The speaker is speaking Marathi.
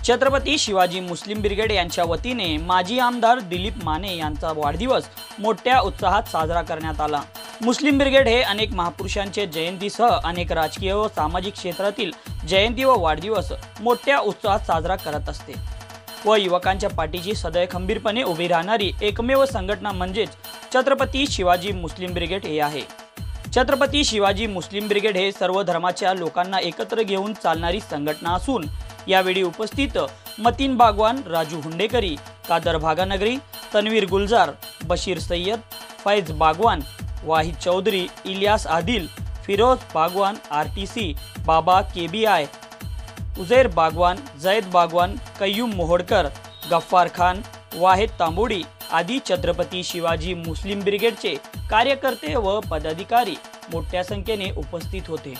छत्रपती शिवाजी मुस्लिम ब्रिगेड यांच्या वतीने माजी आमदार दिलीप माने यांचा वाढदिवस मोठ्या उत्साहात साजरा करण्यात आला। मुस्लिम ब्रिगेड हे अनेक महापुरुषांचे जयंतीसह अनेक राजकीय व सामाजिक क्षेत्रातील जयंती व वाढदिवस मोठ्या उत्साहात साजरा करत असते व युवकांच्या पाठीशी सदैव खंबीरपणे उभी राहणारी एकमेव संघटना म्हणजेच छत्रपती शिवाजी मुस्लिम ब्रिगेड हे आहे। छत्रपती शिवाजी मुस्लिम ब्रिगेड हे सर्व धर्माच्या लोकांना एकत्र घेऊन चालणारी संघटना असून यावेळी उपस्थित मतीन बागवान, राजू हुंडेकरी, कादर भागानगरी, तन्वीर गुलजार, बशीर सय्यद, फैज बागवान, वाहिद चौधरी, इलियास आदिल, फिरोज बागवान, आरटीसी, बाबा केबीआय, उजैर बागवान, जैद बागवान, कय्यूम मोहोडकर, गफ्फार खान, वाहिद तांबोडी आदी छत्रपती शिवाजी मुस्लिम ब्रिगेडचे कार्यकर्ते व पदाधिकारी मोठ्या संख्येने उपस्थित होते।